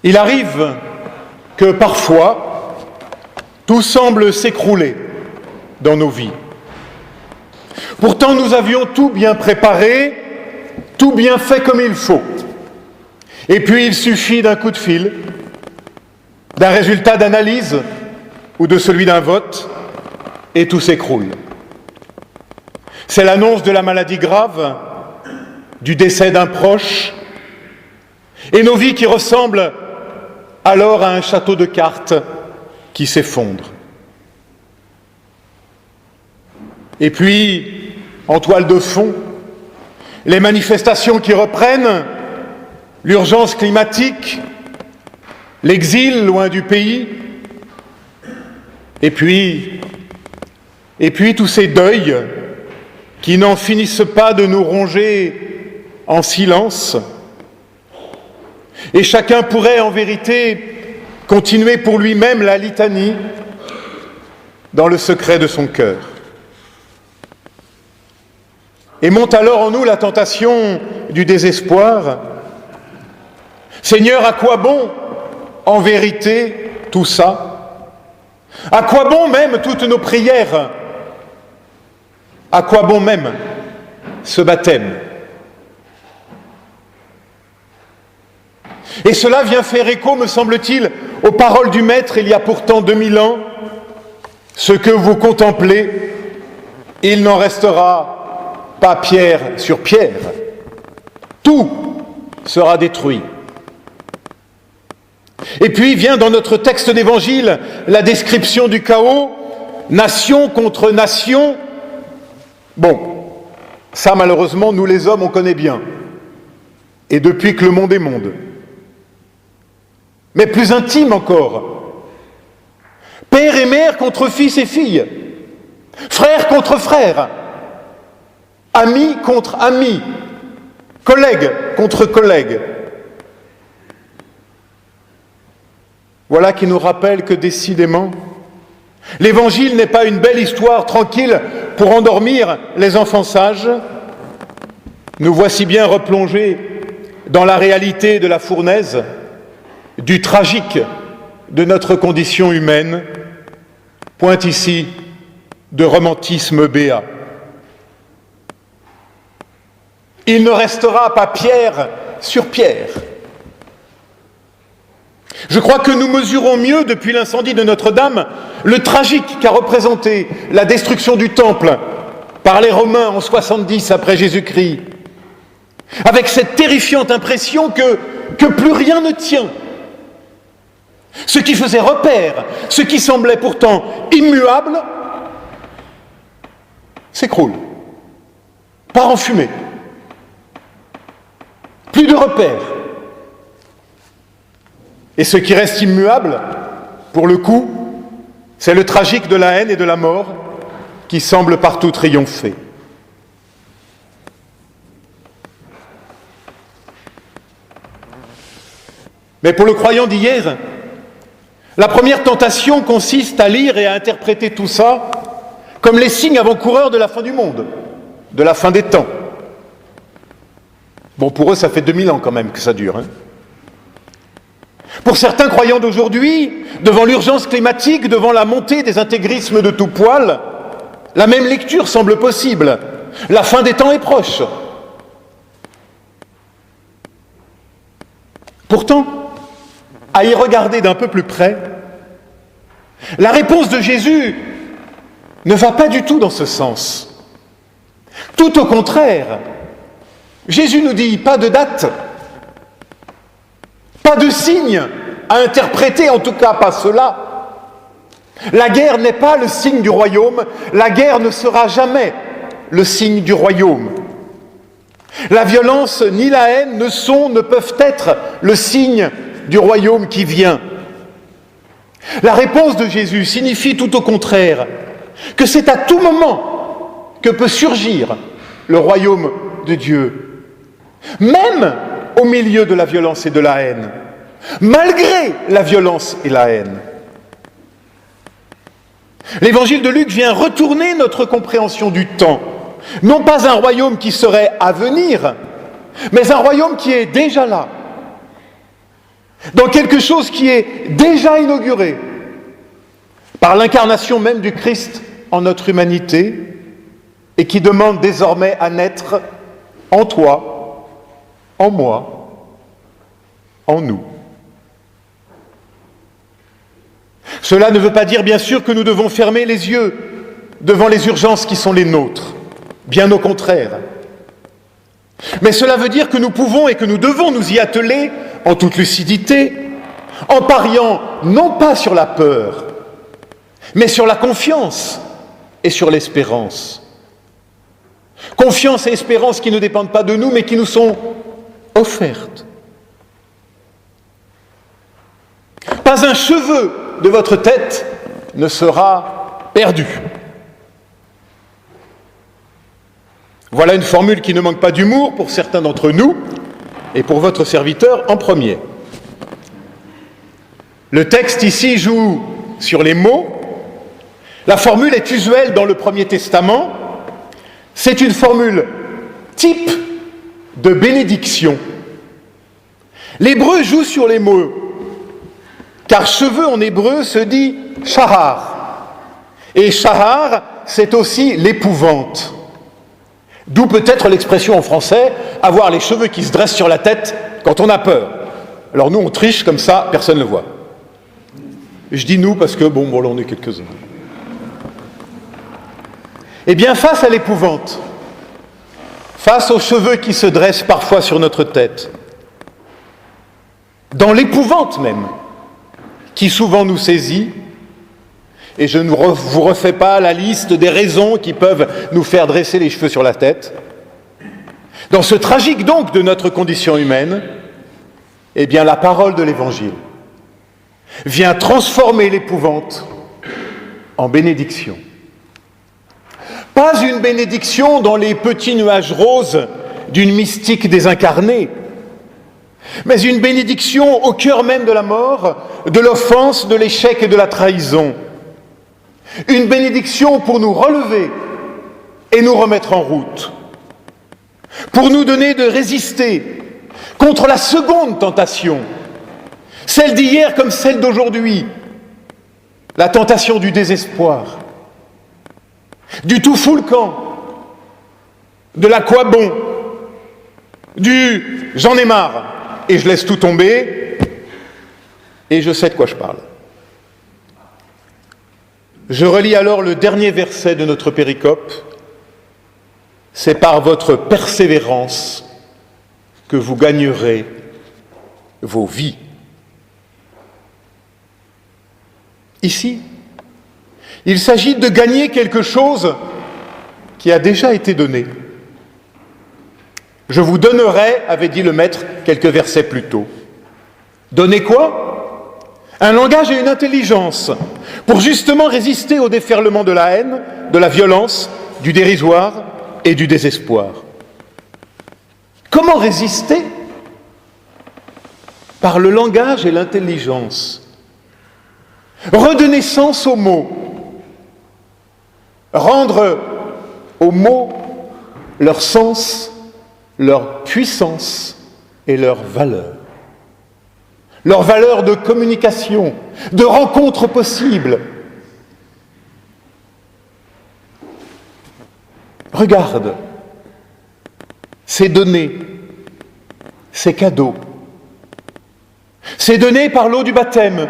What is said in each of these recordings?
Il arrive que parfois, tout semble s'écrouler dans nos vies. Pourtant, nous avions tout bien préparé, tout bien fait comme il faut. Et puis, il suffit d'un coup de fil, d'un résultat d'analyse ou de celui d'un vote, et tout s'écroule. C'est l'annonce de la maladie grave, du décès d'un proche, et nos vies qui ressemblent alors à un château de cartes qui s'effondre. Et puis, en toile de fond, les manifestations qui reprennent, l'urgence climatique, l'exil loin du pays, et puis tous ces deuils qui n'en finissent pas de nous ronger en silence. Et chacun pourrait en vérité continuer pour lui-même la litanie dans le secret de son cœur. Et monte alors en nous la tentation du désespoir. Seigneur, à quoi bon en vérité tout ça? À quoi bon même toutes nos prières? À quoi bon même ce baptême? Et cela vient faire écho, me semble-t-il, aux paroles du Maître il y a pourtant 2000 ans. Ce que vous contemplez, il n'en restera pas pierre sur pierre. Tout sera détruit. Et puis vient dans notre texte d'évangile la description du chaos, nation contre nation. Bon, ça malheureusement, nous les hommes, on connaît bien. Et depuis que le monde est monde. Mais plus intime encore. Père et mère contre fils et filles. Frère contre frère. Amis contre amis. Collègues contre collègues. Voilà qui nous rappelle que décidément, l'Évangile n'est pas une belle histoire tranquille pour endormir les enfants sages. Nous voici bien replongés dans la réalité de la fournaise, du tragique de notre condition humaine, point ici de romantisme béat. Il ne restera pas pierre sur pierre. Je crois que nous mesurons mieux, depuis l'incendie de Notre-Dame, le tragique qu'a représenté la destruction du Temple par les Romains en 70 après Jésus-Christ, avec cette terrifiante impression que plus rien ne tient. Ce qui faisait repère, ce qui semblait pourtant immuable, s'écroule, part en fumée. Plus de repères. Et ce qui reste immuable, pour le coup, c'est le tragique de la haine et de la mort qui semble partout triompher. Mais pour le croyant d'hier, la première tentation consiste à lire et à interpréter tout ça comme les signes avant-coureurs de la fin du monde, de la fin des temps. Bon, pour eux, ça fait 2000 ans quand même que ça dure. Pour certains croyants d'aujourd'hui, devant l'urgence climatique, devant la montée des intégrismes de tout poil, la même lecture semble possible. La fin des temps est proche. Pourtant, à y regarder d'un peu plus près, la réponse de Jésus ne va pas du tout dans ce sens. Tout au contraire, Jésus nous dit pas de date, pas de signe à interpréter, en tout cas pas cela. La guerre n'est pas le signe du royaume, la guerre ne sera jamais le signe du royaume. La violence ni la haine ne peuvent être le signe du royaume qui vient. La réponse de Jésus signifie tout au contraire que c'est à tout moment que peut surgir le royaume de Dieu, même au milieu de la violence et de la haine, malgré la violence et la haine. L'évangile de Luc vient retourner notre compréhension du temps. Non pas un royaume qui serait à venir, mais un royaume qui est déjà là. dans quelque chose qui est déjà inauguré par l'incarnation même du Christ en notre humanité et qui demande désormais à naître en toi, en moi, en nous. Cela ne veut pas dire, bien sûr, que nous devons fermer les yeux devant les urgences qui sont les nôtres, bien au contraire. Mais cela veut dire que nous pouvons et que nous devons nous y atteler en toute lucidité, en pariant non pas sur la peur, mais sur la confiance et sur l'espérance. Confiance et espérance qui ne dépendent pas de nous, mais qui nous sont offertes. Pas un cheveu de votre tête ne sera perdu. Voilà une formule qui ne manque pas d'humour pour certains d'entre nous et pour votre serviteur en premier. Le texte ici joue sur les mots. La formule est usuelle dans le Premier Testament. C'est une formule type de bénédiction. L'hébreu joue sur les mots, car cheveux en hébreu se dit shahar. Et shahar, c'est aussi l'épouvante. D'où peut-être l'expression en français, avoir les cheveux qui se dressent sur la tête quand on a peur. Alors nous, on triche comme ça, personne ne le voit. Je dis nous parce que, bon, là, on est quelques-uns. Eh bien, face à l'épouvante, face aux cheveux qui se dressent parfois sur notre tête, dans l'épouvante même, qui souvent nous saisit, et je ne vous refais pas la liste des raisons qui peuvent nous faire dresser les cheveux sur la tête, dans ce tragique donc de notre condition humaine, eh bien la parole de l'Évangile vient transformer l'épouvante en bénédiction. Pas une bénédiction dans les petits nuages roses d'une mystique désincarnée, mais une bénédiction au cœur même de la mort, de l'offense, de l'échec et de la trahison. Une bénédiction pour nous relever et nous remettre en route, pour nous donner de résister contre la seconde tentation, celle d'hier comme celle d'aujourd'hui, la tentation du désespoir, du tout fout le camp, de la quoi bon, du j'en ai marre et je laisse tout tomber et je sais de quoi je parle. Je relis alors le dernier verset de notre péricope. C'est par votre persévérance que vous gagnerez vos vies. Ici, il s'agit de gagner quelque chose qui a déjà été donné. Je vous donnerai, avait dit le maître quelques versets plus tôt. Donner quoi ? Un langage et une intelligence pour justement résister au déferlement de la haine, de la violence, du dérisoire et du désespoir. Comment résister ? Par le langage et l'intelligence. Redonner sens aux mots. Rendre aux mots leur sens, leur puissance et leur valeur. Leur valeur de communication, de rencontre possible. Regarde, c'est donné, c'est cadeau. C'est donné par l'eau du baptême.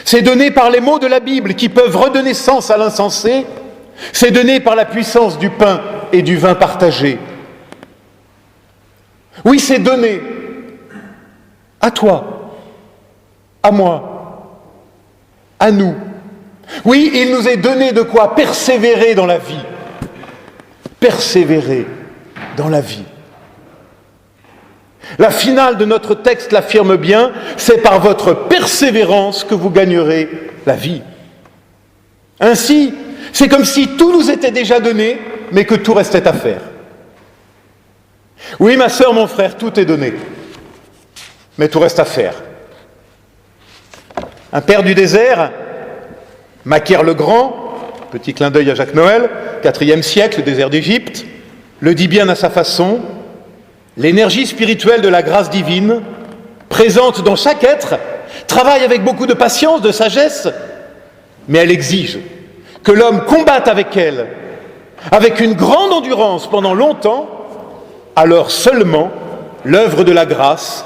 C'est donné par les mots de la Bible qui peuvent redonner sens à l'insensé. C'est donné par la puissance du pain et du vin partagé. Oui, c'est donné. À toi, à moi, à nous. Oui, il nous est donné de quoi persévérer dans la vie. Persévérer dans la vie. La finale de notre texte l'affirme bien, c'est par votre persévérance que vous gagnerez la vie. Ainsi, c'est comme si tout nous était déjà donné, mais que tout restait à faire. Oui, ma sœur, mon frère, tout est donné. Mais tout reste à faire. Un père du désert, Macaire le Grand, petit clin d'œil à Jacques Noël, IVe siècle, désert d'Égypte, le dit bien à sa façon, l'énergie spirituelle de la grâce divine présente dans chaque être, travaille avec beaucoup de patience, de sagesse, mais elle exige que l'homme combatte avec elle, avec une grande endurance pendant longtemps, alors seulement l'œuvre de la grâce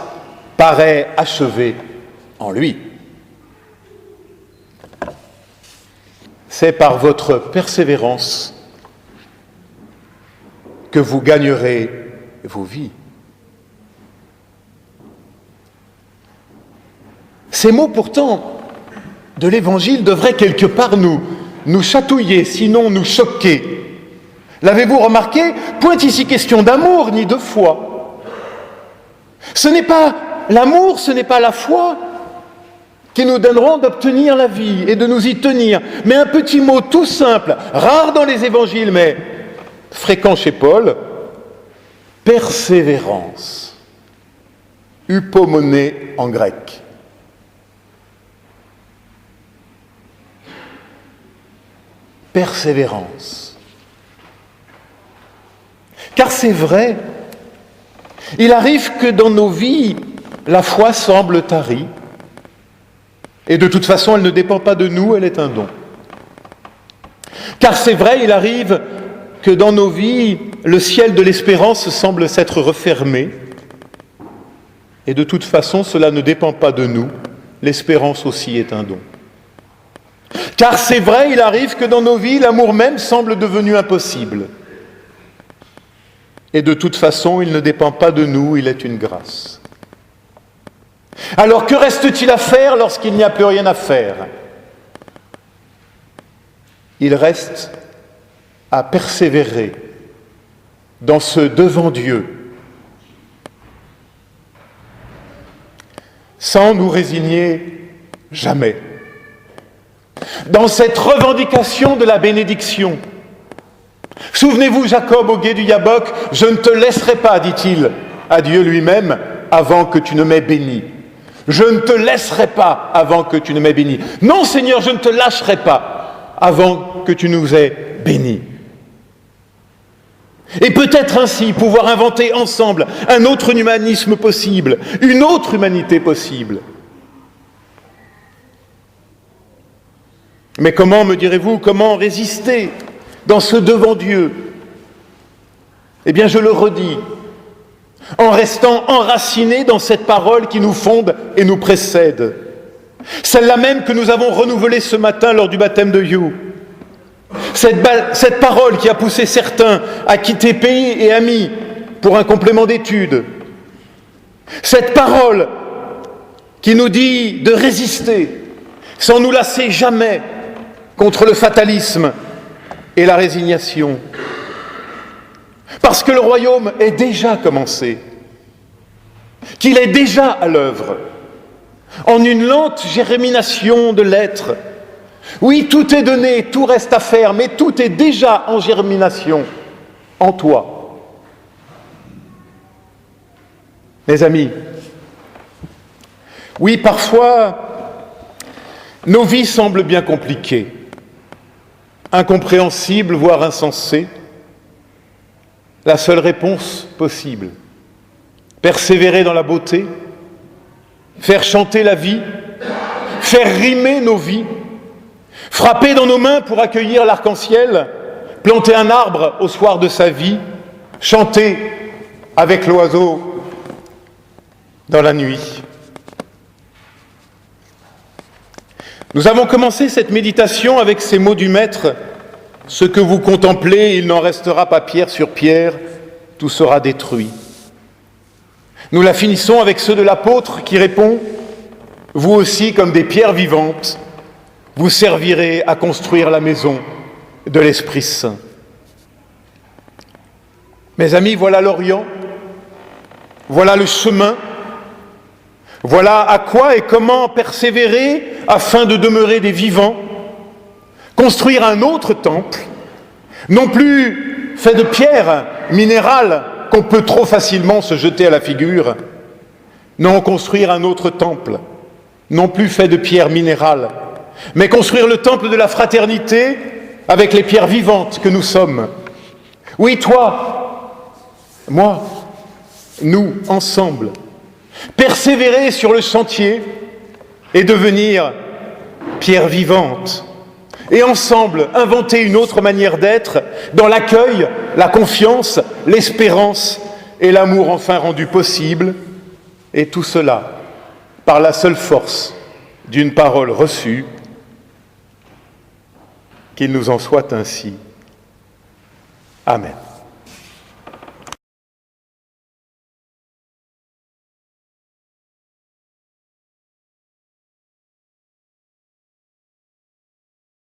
paraît achevée en lui. C'est par votre persévérance que vous gagnerez vos vies. Ces mots pourtant de l'Évangile devraient quelque part nous chatouiller, sinon nous choquer. L'avez-vous remarqué? Point ici question d'amour ni de foi. Ce n'est pas l'amour, ce n'est pas la foi qui nous donneront d'obtenir la vie et de nous y tenir, mais un petit mot tout simple, rare dans les Évangiles, mais fréquent chez Paul, persévérance, hypomoné en grec. Persévérance. Car c'est vrai, il arrive que dans nos vies, la foi semble tarie, et de toute façon, elle ne dépend pas de nous, elle est un don. Car c'est vrai, il arrive que dans nos vies, le ciel de l'espérance semble s'être refermé, et de toute façon, cela ne dépend pas de nous, l'espérance aussi est un don. Car c'est vrai, il arrive que dans nos vies, l'amour même semble devenu impossible. Et de toute façon, il ne dépend pas de nous, il est une grâce. Alors que reste-t-il à faire lorsqu'il n'y a plus rien à faire? Il reste à persévérer dans ce devant Dieu, sans nous résigner jamais. Dans cette revendication de la bénédiction. Souvenez-vous, Jacob au gué du Yabok, « Je ne te laisserai pas, dit-il à Dieu lui-même, avant que tu ne m'aies béni. Je ne te laisserai pas avant que tu ne m'aies béni. Non, Seigneur, je ne te lâcherai pas avant que tu nous aies bénis. » Et peut-être ainsi pouvoir inventer ensemble un autre humanisme possible, une autre humanité possible. Mais comment, me direz-vous, comment résister dans ce devant Dieu? Eh bien, je le redis, en restant enraciné dans cette parole qui nous fonde et nous précède. Celle-là même que nous avons renouvelée ce matin lors du baptême de You. Cette parole qui a poussé certains à quitter pays et amis pour un complément d'études. Cette parole qui nous dit de résister sans nous lasser jamais contre le fatalisme et la résignation. Parce que le royaume est déjà commencé, qu'il est déjà à l'œuvre, en une lente germination de l'être. Oui, tout est donné, tout reste à faire, mais tout est déjà en germination, en toi. Mes amis, oui, parfois, nos vies semblent bien compliquées, incompréhensibles, voire insensées. La seule réponse possible, persévérer dans la beauté, faire chanter la vie, faire rimer nos vies, frapper dans nos mains pour accueillir l'arc-en-ciel, planter un arbre au soir de sa vie, chanter avec l'oiseau dans la nuit. Nous avons commencé cette méditation avec ces mots du Maître: « Ce que vous contemplez, il n'en restera pas pierre sur pierre, tout sera détruit. » Nous la finissons avec ceux de l'apôtre qui répond: « Vous aussi, comme des pierres vivantes, vous servirez à construire la maison de l'Esprit Saint. » Mes amis, voilà l'Orient, voilà le chemin, voilà à quoi et comment persévérer afin de demeurer des vivants, construire un autre temple, non plus fait de pierres minérales qu'on peut trop facilement se jeter à la figure, non, construire un autre temple, non plus fait de pierres minérales, mais construire le temple de la fraternité avec les pierres vivantes que nous sommes. Oui, toi, moi, nous, ensemble, persévérer sur le sentier et devenir pierre vivante, et ensemble inventer une autre manière d'être dans l'accueil, la confiance, l'espérance et l'amour enfin rendu possible, et tout cela par la seule force d'une parole reçue. Qu'il nous en soit ainsi. Amen.